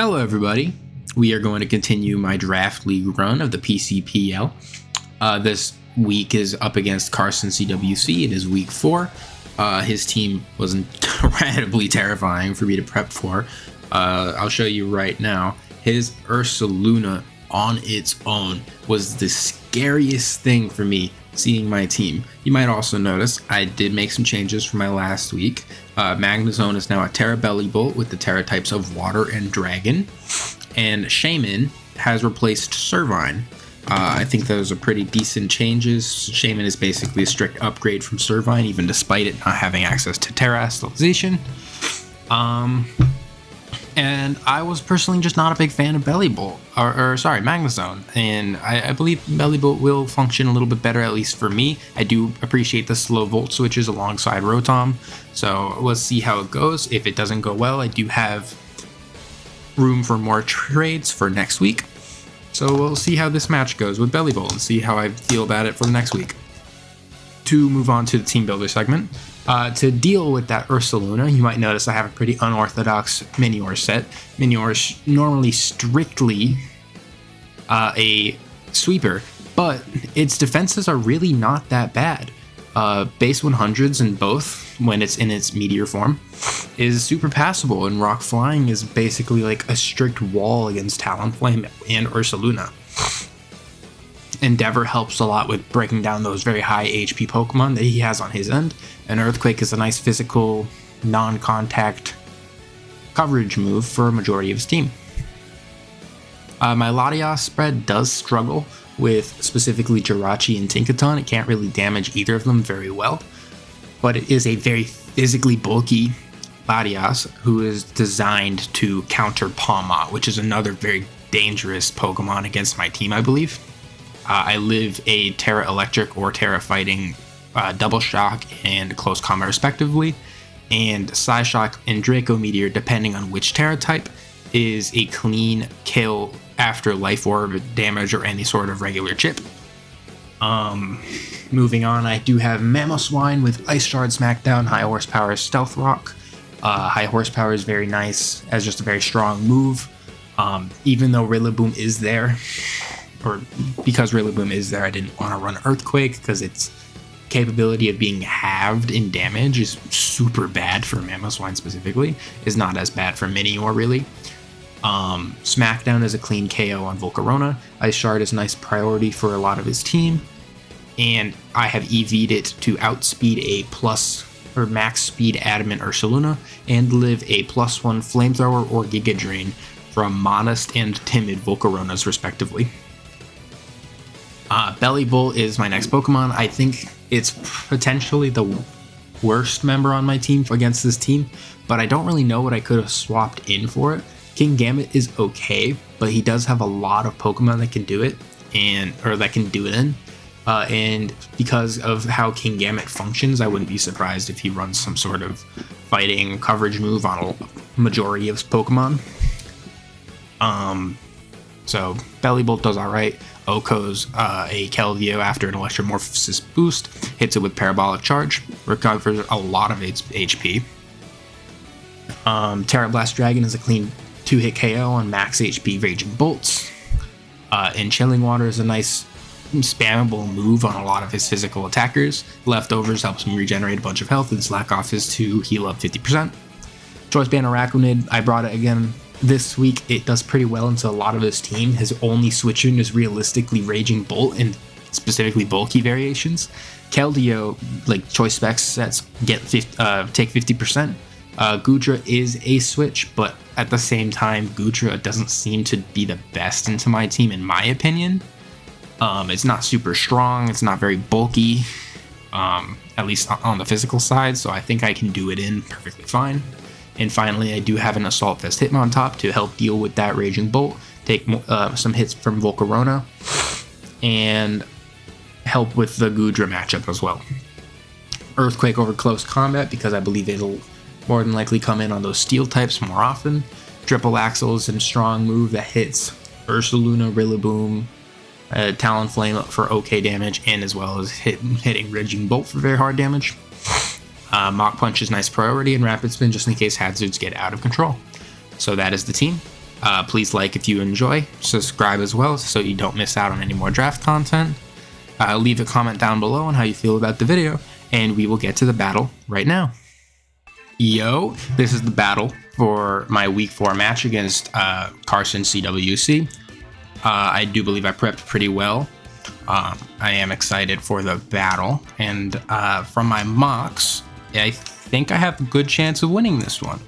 Hello everybody, we are going to continue my draft league run of the PCPL. This week is up against Carson CWC. It is week 4. His team was incredibly terrifying for me to prep for. I'll show you right now. His Ursaluna on its own was the scariest thing for me seeing my team. You might also notice I did make some changes from my last week. Magnezone is now a Terra Bellibolt with the Terra types of Water and Dragon, and Shaman has replaced Servine. I think those are pretty decent changes. Shaman is basically a strict upgrade from Servine, even despite it not having access to Terra Astalization. And I was personally just not a big fan of Bellibolt, Magnezone, and I believe Bellibolt will function a little bit better, at least for me. I do appreciate the slow volt switches alongside Rotom, so let's see how it goes. If it doesn't go well, I do have room for more trades for next week, so we'll see how this match goes with Bellibolt and see how I feel about it for the next week. To move on to the team builder segment. To deal with that Ursaluna, you might notice I have a pretty unorthodox Minior set. Minior is normally strictly a sweeper, but its defenses are really not that bad. Base 100s in both, when it's in its meteor form, is super passable, and Rock Flying is basically like a strict wall against Talonflame and Ursaluna. Endeavor helps a lot with breaking down those very high HP Pokemon that he has on his end, and Earthquake is a nice physical, non-contact coverage move for a majority of his team. My Latias spread does struggle with specifically Jirachi and Tinkaton. It can't really damage either of them very well, but it is a very physically bulky Latias who is designed to counter Pawmot, which is another very dangerous Pokemon against my team, I believe. I live a Terra Electric or Terra Fighting Double Shock and Close Combat respectively, and Psyshock and Draco Meteor, depending on which Terra type, is a clean kill after Life Orb damage or any sort of regular chip. Moving on, I do have Mamoswine with Ice Shard Smackdown, High Horsepower Stealth Rock. High Horsepower is very nice as just a very strong move. Even though Rillaboom is there, or because Rillaboom is there, I didn't want to run Earthquake because its capability of being halved in damage is super bad for Mamoswine specifically. Is not as bad for Minior really. Smackdown is a clean KO on Volcarona. Ice Shard is a nice priority for a lot of his team, and I have EV'd it to outspeed a max speed Adamant Ursaluna and live a +1 Flamethrower or Giga Drain from Modest and Timid Volcaronas respectively. Bellibolt is my next Pokemon. I think it's potentially the worst member on my team against this team, but I don't really know what I could have swapped in for it. Kingambit is okay, but he does have a lot of Pokemon that can do it, that can do it in. And because of how Kingambit functions, I wouldn't be surprised if he runs some sort of fighting coverage move on a majority of his Pokemon. So Bellibolt does alright. Oko's a Keldeo after an Electromorphosis boost, hits it with Parabolic Charge, recovers a lot of its HP. Terra Blast Dragon is a clean 2-hit KO on max HP Raging Bolts. And Chilling Water is a nice spammable move on a lot of his physical attackers. Leftovers helps him regenerate a bunch of health and slack off his to heal up 50%. Choice Banded Araquanid, I brought it again this week. It does pretty well into a lot of his team. His only switch in is realistically Raging Bolt and specifically bulky variations. Keldeo, like Choice Specs sets, take 50%. Goodra is a switch, but at the same time, Goodra doesn't seem to be the best into my team, in my opinion. It's not super strong, it's not very bulky, at least on the physical side, so I think I can do it in perfectly fine. And finally, I do have an Assault Vest Hitmontop to help deal with that Raging Bolt, take some hits from Volcarona, and help with the Goodra matchup as well. Earthquake over Close Combat, because I believe it'll more than likely come in on those Steel types more often. Triple Axle is a strong move that hits Ursaluna, Rillaboom, Talonflame for okay damage, and as well as hitting Raging Bolt for very hard damage. Mach Punch is nice priority, and Rapid Spin just in case hazards get out of control. So that is the team. Please like if you enjoy, subscribe as well so you don't miss out on any more draft content. Leave a comment down below on how you feel about the video, and we will get to the battle right now. Yo, this is the battle for my week 4 match against Carson CWC. I do believe I prepped pretty well. I am excited for the battle, and from my mocks, I think I have a good chance of winning this one.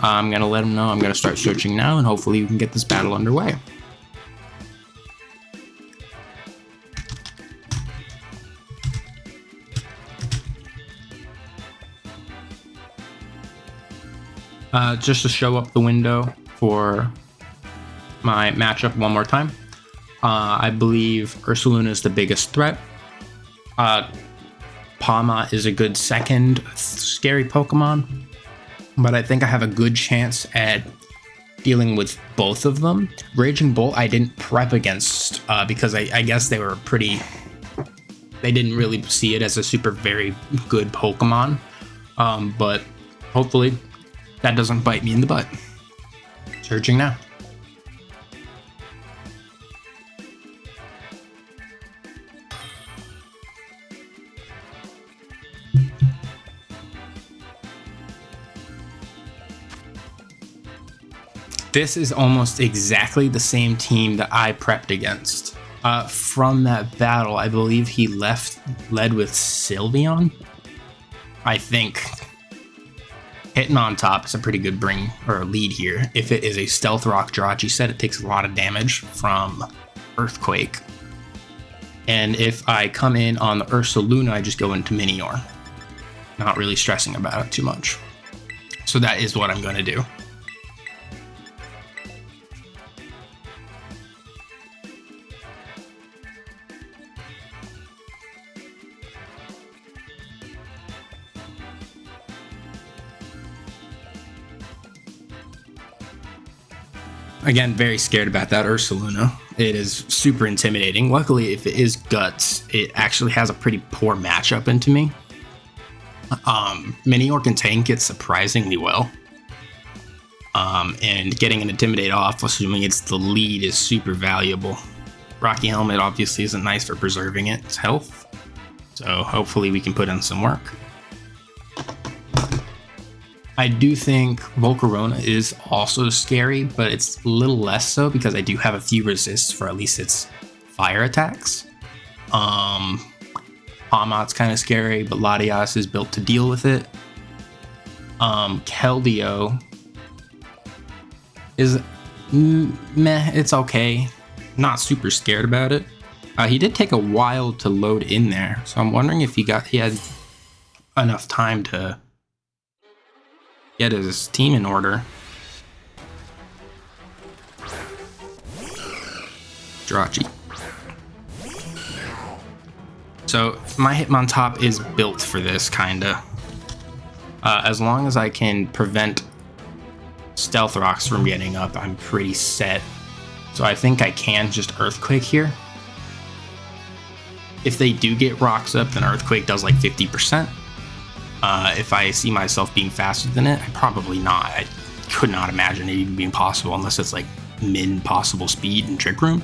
I'm going to let him know I'm going to start searching now, and hopefully we can get this battle underway. Just to show up the window for my matchup one more time. I believe Ursaluna is the biggest threat. Pawmot is a good second scary Pokemon, but I think I have a good chance at dealing with both of them. Raging Bolt I didn't prep against because I guess they were they didn't really see it as a super very good Pokemon, but hopefully that doesn't bite me in the butt. Searching now. This is almost exactly the same team that I prepped against. From that battle, I believe he led with Sylveon. I think Hitmontop is a pretty good lead here. If it is a Stealth Rock Jirachi set, it takes a lot of damage from Earthquake. And if I come in on the Ursaluna, I just go into Minior. Not really stressing about it too much. So that is what I'm going to do. Again, very scared about that Ursaluna. It is super intimidating. Luckily, if it is Guts, it actually has a pretty poor matchup into me. Minior can tank it surprisingly well. And getting an Intimidate off, assuming it's the lead, is super valuable. Rocky Helmet obviously isn't nice for preserving its health. So hopefully we can put in some work. I do think Volcarona is also scary, but it's a little less so because I do have a few resists for at least its fire attacks. Pawmot's kind of scary, but Latias is built to deal with it. Keldeo is meh, it's okay. Not super scared about it. He did take a while to load in there, so I'm wondering if he had enough time to get his team in order. Jirachi. So my Hitmontop is built for this, kinda. As long as I can prevent Stealth Rocks from getting up, I'm pretty set. So I think I can just Earthquake here. If they do get rocks up, then Earthquake does like 50%. If I see myself being faster than it, probably not. I could not imagine it even being possible unless it's like min-possible speed and Trick Room.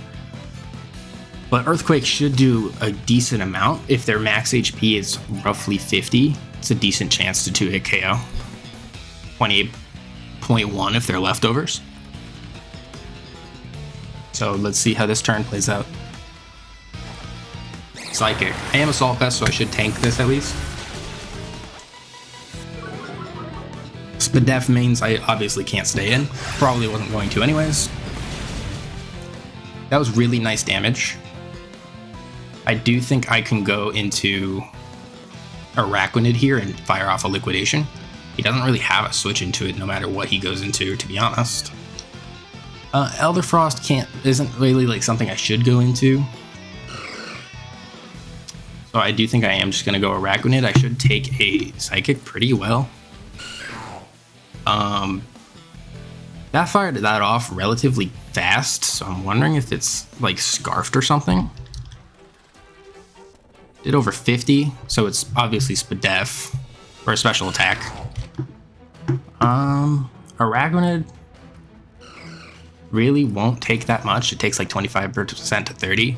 But Earthquake should do a decent amount. If their max HP is roughly 50, it's a decent chance to 2-hit KO. 28.1 if they're leftovers. So let's see how this turn plays out. Psychic. I am Assault Vest, so I should tank this at least. Spadef mains I obviously can't stay in. Probably wasn't going to anyways. That was really nice damage. I do think I can go into Araquanid here and fire off a Liquidation. He doesn't really have a switch into it no matter what he goes into, to be honest. Elder Frost isn't really like something I should go into. So I do think I am just going to go Araquanid. I should take a Psychic pretty well. That fired that off relatively fast, so I'm wondering if it's like scarfed or something. Did over 50, so it's obviously Spadef for a special attack. Araquanid. really won't take that much. It takes like 25% to 30.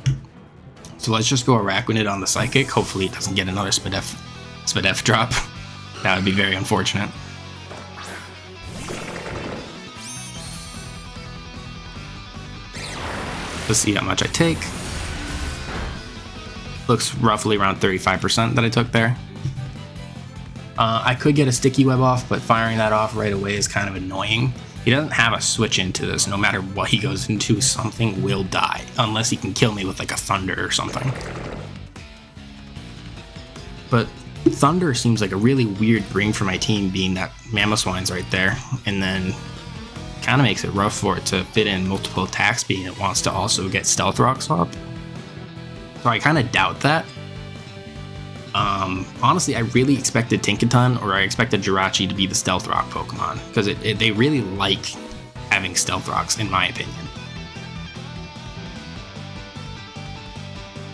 So let's just go Araquanid on the Psychic. Hopefully it doesn't get another Spadef drop. That would be very unfortunate. Let's see how much I take. Looks roughly around 35% that I took there. I could get a Sticky Web off, but firing that off right away is kind of annoying. He doesn't have a switch into this. No matter what he goes into, something will die. Unless he can kill me with like a Thunder or something. But Thunder seems like a really weird bring for my team, being that Mamoswine's right there. And then kind of makes it rough for it to fit in multiple attacks, being it wants to also get Stealth Rocks up. So I kind of doubt that. Honestly, I really expected Tinkaton or I expected Jirachi to be the Stealth Rock Pokemon, because they really like having Stealth Rocks, in my opinion.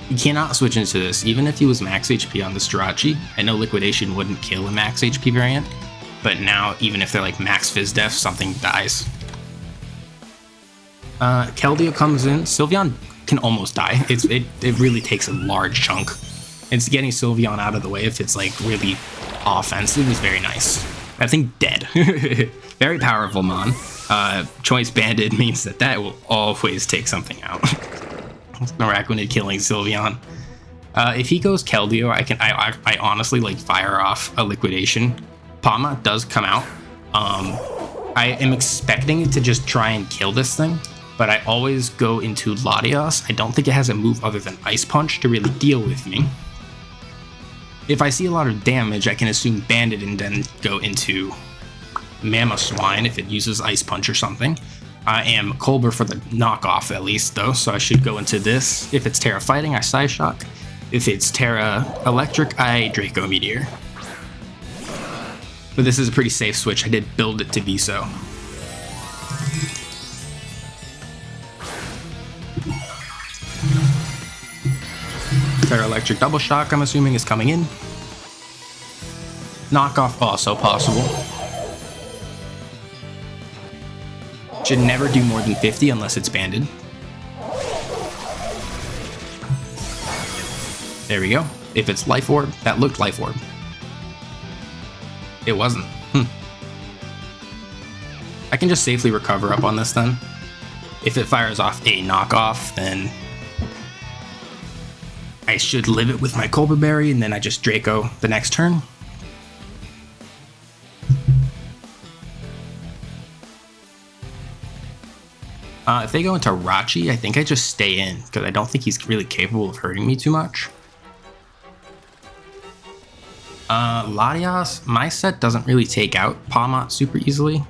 You cannot switch into this, even if he was max HP on this Jirachi. I know Liquidation wouldn't kill a max HP variant, but now even if they're like max Fizz Def, something dies. Keldeo comes in. Sylveon can almost die. It really takes a large chunk. It's getting Sylveon out of the way if it's like really offensive is very nice. That thing dead. Very powerful Mon. Choice Banded means that will always take something out. Araquanid killing Sylveon. If he goes Keldeo, I honestly like fire off a Liquidation. Pawmot does come out. I am expecting it to just try and kill this thing, but I always go into Latias. I don't think it has a move other than Ice Punch to really deal with me. If I see a lot of damage, I can assume Bandit and then go into Mamoswine if it uses Ice Punch or something. I am Colbur for the knockoff at least though, so I should go into this. If it's Terra Fighting, I Psyshock. If it's Terra Electric, I Draco Meteor. But this is a pretty safe switch. I did build it to be so. Terra Electric Double Shock, I'm assuming, is coming in. Knockoff also possible. Should never do more than 50 unless it's banded. There we go. If it's Life Orb, that looked Life Orb. It wasn't. I can just safely recover up on this then. If it fires off a knockoff, then I should live it with my Colbur Berry, and then I just Draco the next turn. If they go into Rachi, I think I just stay in, because I don't think he's really capable of hurting me too much. Latias, my set doesn't really take out Pawmot super easily.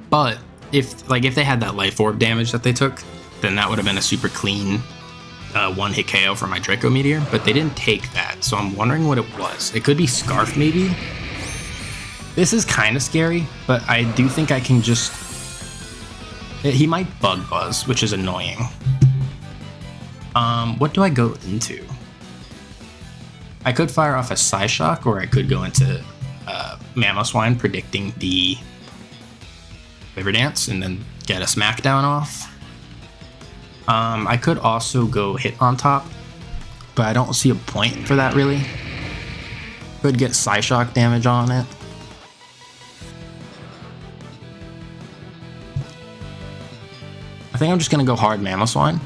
But if they had that Life Orb damage that they took, then that would have been a super clean one-hit KO for my Draco Meteor, but they didn't take that, so I'm wondering what it was. It could be Scarf, maybe? This is kind of scary, but I do think I can just... He might Bug Buzz, which is annoying. What do I go into? I could fire off a Psyshock, or I could go into Mamoswine, predicting the Quiver Dance, and then get a Smackdown off. I could also go Hitmontop, but I don't see a point for that, really. Could get Psyshock damage on it. I think I'm just going to go hard Mamoswine.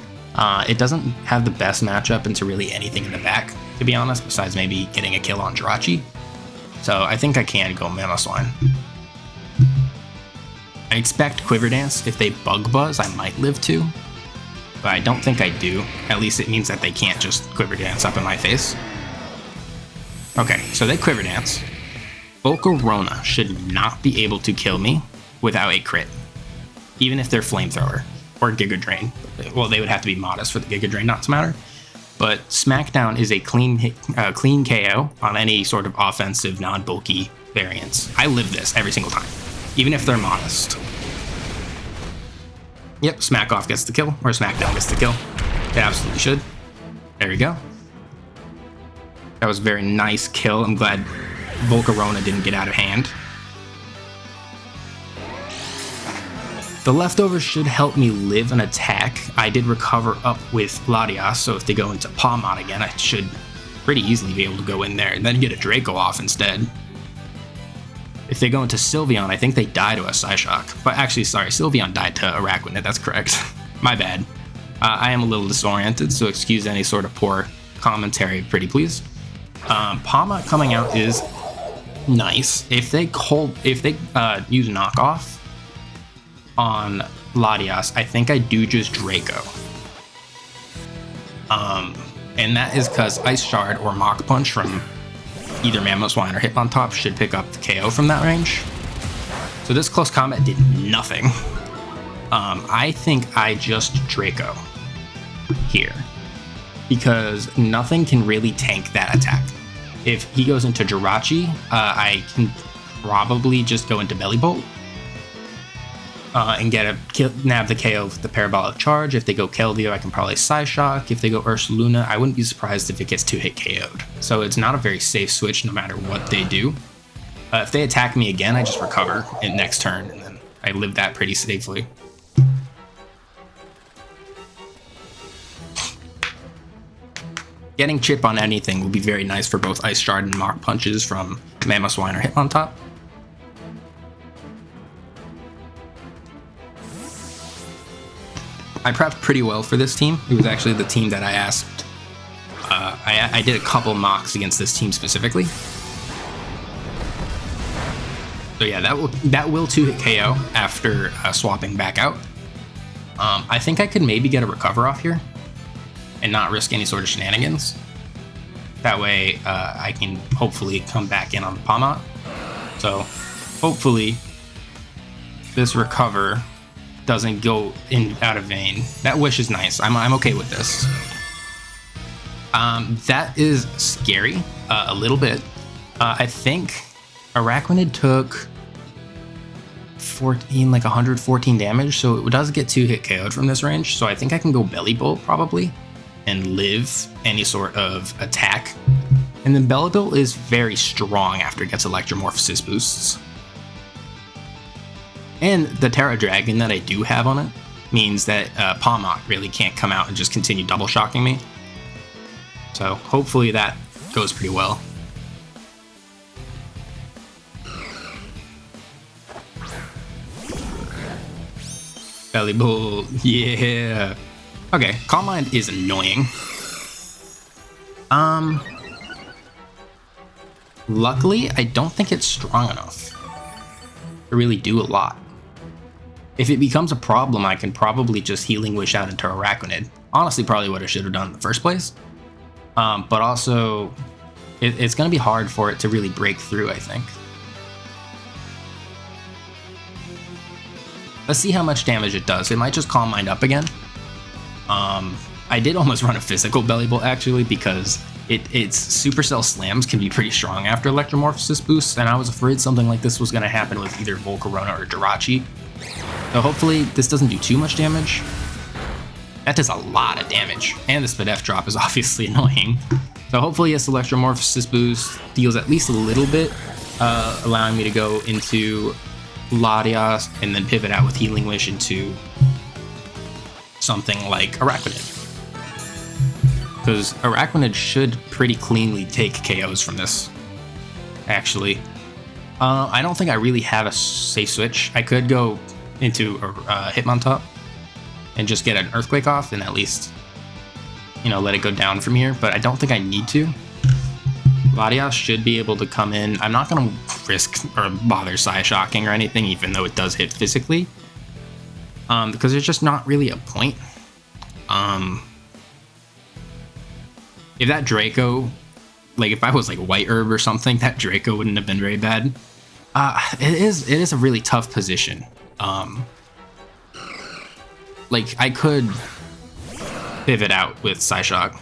It doesn't have the best matchup into really anything in the back, to be honest, besides maybe getting a kill on Jirachi. So I think I can go Mamoswine. I expect Quiver Dance. If they Bug Buzz, I might live too, but I don't think I do. At least it means that they can't just Quiver Dance up in my face. Okay, so they Quiver Dance. Volcarona should not be able to kill me without a crit, even if they're Flamethrower or Giga Drain. Well, they would have to be modest for the Giga Drain not to matter. But Smackdown is a clean KO on any sort of offensive, non-bulky variants. I live this every single time, even if they're modest. Yep, Smack Off gets the kill, or Smackdown gets the kill. It absolutely should. There we go. That was a very nice kill. I'm glad Volcarona didn't get out of hand. The leftovers should help me live an attack. I did recover up with Latias, so if they go into Pawmot again, I should pretty easily be able to go in there and then get a Draco off instead. If they go into Sylveon, I think they die to a Psyshock. But actually, sorry, Sylveon died to Araquanid, that's correct. My bad. I am a little disoriented, so excuse any sort of poor commentary, pretty please. Pawmot coming out is nice. If they use knockoff on Latias, I think I do just Draco. And that is because Ice Shard or Mach Punch from either Mamoswine or Hitmontop should pick up the KO from that range. So this close combat did nothing. I think I just Draco here, because nothing can really tank that attack. If he goes into Jirachi, I can probably just go into Bellibolt and nab the KO with the Parabolic Charge. If they go Keldeo, I can probably Psyshock. If they go Ursaluna, I wouldn't be surprised if it gets 2-hit KO'd. So it's not a very safe switch no matter what they do. If they attack me again, I just recover in next turn, and then I live that pretty safely. Getting chip on anything will be very nice for both Ice Shard and Mach Punches from Mamoswine or Hitmontop. I prepped pretty well for this team. It was actually the team that I asked. I did a couple mocks against this team specifically. So yeah, that will 2-hit KO after swapping back out. I think I could maybe get a recover off here and not risk any sort of shenanigans. That way I can hopefully come back in on the Pawmot. So hopefully this recover doesn't go out of vain. That wish is nice. I'm okay with this. That is scary a little bit. I think Araquanid took 114 damage, so it does get 2-hit KO'd from this range. So I think I can go Bellibolt probably and live any sort of attack. And then Bellibolt is very strong after it gets Electromorphosis boosts. And the Terra Dragon that I do have on it means that Pawmot really can't come out and just continue double shocking me. So hopefully that goes pretty well. Bellibolt, yeah. Okay, Calm Mind is annoying. Luckily, I don't think it's strong enough to really do a lot. If it becomes a problem, I can probably just Healing Wish out into Araquanid. Honestly, probably what I should have done in the first place. But also, it's going to be hard for it to really break through, I think. Let's see how much damage it does. It might just Calm Mind up again. I did almost run a physical Bellibolt actually, because its Supercell slams can be pretty strong after Electromorphosis boosts, and I was afraid something like this was going to happen with either Volcarona or Jirachi. So hopefully this doesn't do too much damage. That does a lot of damage, and the Spadef drop is obviously annoying. So hopefully this Electromorphosis boost deals at least a little bit, allowing me to go into Latias and then pivot out with Healing Wish into something like Araquanid. Because Araquanid should pretty cleanly take KOs from this, actually. I don't think I really have a safe switch. I could go into a Hitmontop and just get an Earthquake off and at least, let it go down from here, but I don't think I need to. Latias should be able to come in. I'm not going to risk or bother Psyshocking or anything, even though it does hit physically, because there's just not really a point. If that Draco, if I was White Herb or something, that Draco wouldn't have been very bad. It is a really tough position. I could pivot out with Psyshock.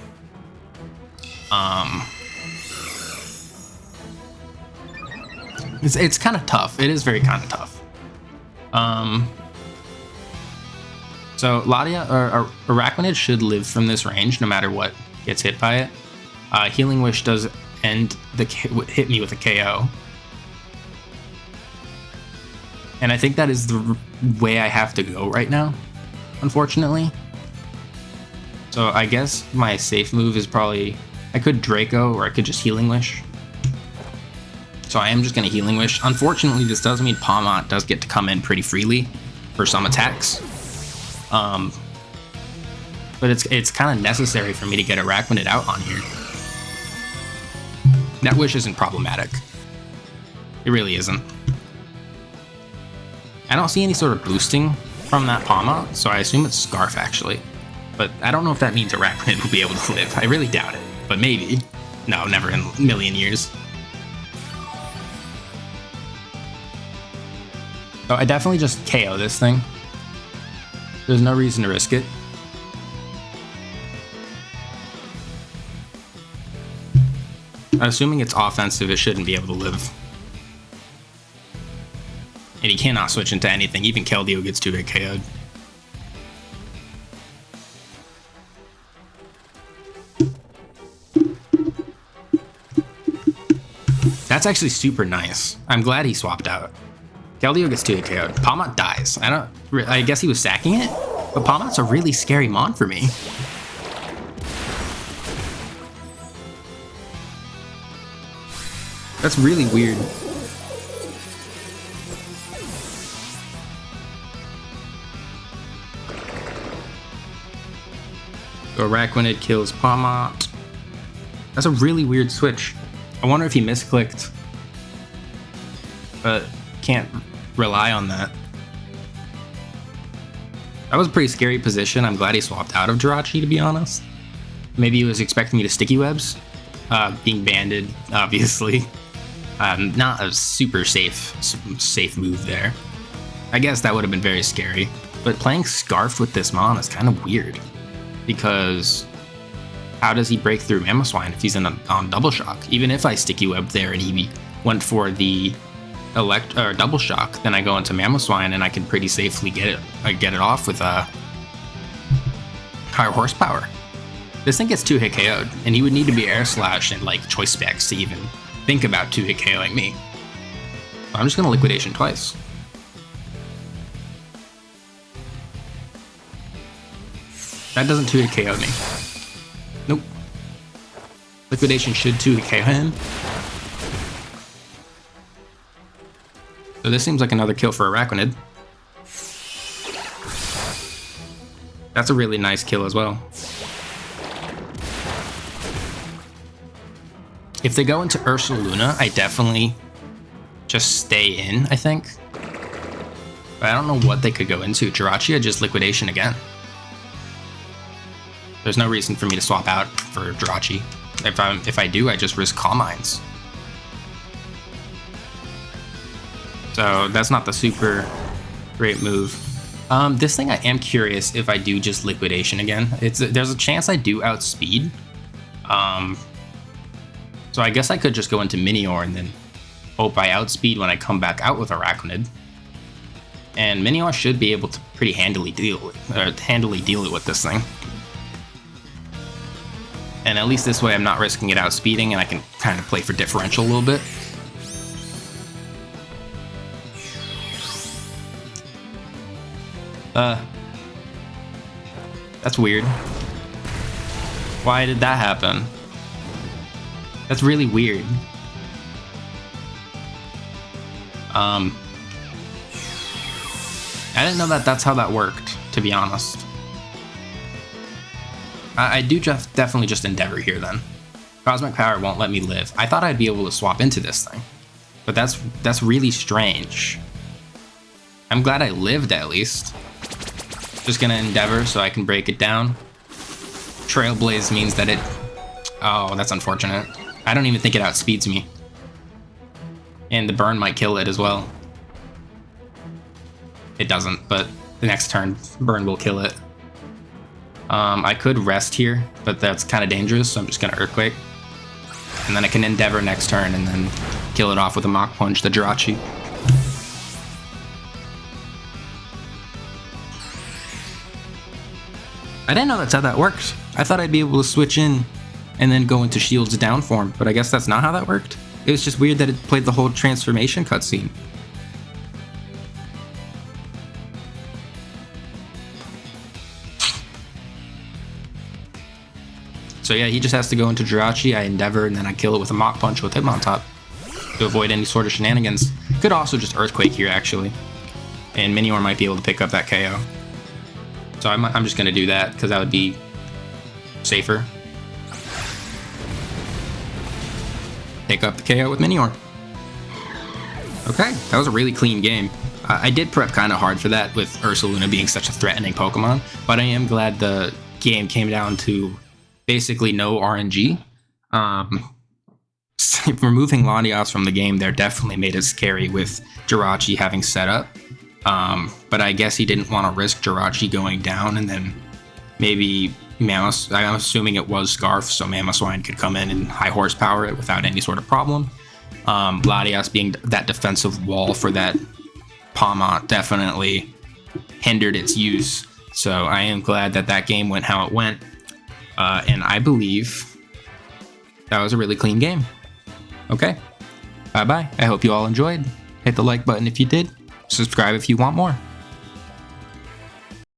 It's kind of tough. It is very kind of tough. So Ladia or Araquanid should live from this range no matter what gets hit by it. Healing Wish does hit me with a KO. And I think that is the way I have to go right now, unfortunately. So I guess my safe move is probably, I could Draco or I could just Healing Wish. So I am just going to Healing Wish. Unfortunately, this does mean Pawmot does get to come in pretty freely for some attacks. But it's kind of necessary for me to get Araquanid out on here. That Wish isn't problematic. It really isn't. I don't see any sort of boosting from that Pawmot, so I assume it's Scarf actually. But I don't know if that means Araquanid will be able to live. I really doubt it, but maybe. No, never in a million years. So I definitely just KO this thing. There's no reason to risk it. Assuming it's offensive, it shouldn't be able to live. And he cannot switch into anything. Even Keldeo gets 2-hit KO'd. That's actually super nice. I'm glad he swapped out. Keldeo gets 2-hit KO'd. Pawmot dies. I guess he was sacking it, but Pawmot's a really scary mon for me. That's really weird. So Araquanid kills Pawmot. That's a really weird switch. I wonder if he misclicked. But can't rely on that. That was a pretty scary position. I'm glad he swapped out of Jirachi, to be honest. Maybe he was expecting me to Sticky Webs. Being banded, obviously. Not a super safe move there. I guess that would have been very scary. But playing Scarf with this mon is kind of weird. Because how does he break through Mamoswine if he's on Double Shock? Even if I Sticky Web there and he went for the Double Shock, then I go into Mamoswine and I can pretty safely get it off with a higher horsepower. This thing gets 2-hit KO'd, and he would need to be Air Slash and like Choice Specs to even think about 2-hit KOing me. So I'm just gonna Liquidation twice. That doesn't 2-hit KO me. Nope. Liquidation should 2-hit KO him. So this seems like another kill for Araquanid. That's a really nice kill as well. If they go into Ursaluna, I definitely just stay in, I think. But I don't know what they could go into. Jirachi, just Liquidation again. There's no reason for me to swap out for Jirachi. If I do, I just risk Calm Minds. So that's not the super great move. This thing I am curious if I do just Liquidation again. There's a chance I do outspeed. So I guess I could just go into Minior and then hope I outspeed when I come back out with Araquanid. And Minior should be able to pretty handily deal it with this thing. And at least this way I'm not risking it outspeeding and I can kind of play for differential a little bit. That's weird. Why did that happen? That's really weird. I didn't know that that's how that worked, to be honest. I do definitely just Endeavor here then. Cosmic Power won't let me live. I thought I'd be able to swap into this thing, but that's really strange. I'm glad I lived at least. Just gonna Endeavor so I can break it down. Trailblaze means that it... Oh, that's unfortunate. I don't even think it outspeeds me. And the burn might kill it as well. It doesn't, but the next turn, burn will kill it. I could rest here, but that's kind of dangerous, so I'm just gonna Earthquake. And then I can Endeavor next turn and then kill it off with a Mach Punch, the Jirachi. I didn't know that's how that worked. I thought I'd be able to switch in and then go into Shield's down form, but I guess that's not how that worked. It was just weird that it played the whole transformation cutscene. So yeah, he just has to go into Jirachi. I Endeavor, and then I kill it with a Mach Punch with Hitmontop to avoid any sort of shenanigans. Could also just Earthquake here, actually. And Minior might be able to pick up that KO. So I'm just going to do that, because that would be safer. Pick up the KO with Minior. Okay, that was a really clean game. I did prep kind of hard for that, with Ursaluna being such a threatening Pokemon, but I am glad the game came down to basically no RNG. Removing Latias from the game there definitely made it scary with Jirachi having set up. But I guess he didn't want to risk Jirachi going down, and then maybe I'm assuming it was Scarf, so Mamoswine could come in and high horsepower it without any sort of problem. Latias being that defensive wall for that Pawmot definitely hindered its use. So I am glad that that game went how it went. And I believe that was a really clean game. Okay, bye-bye. I hope you all enjoyed. Hit the like button if you did. Subscribe if you want more.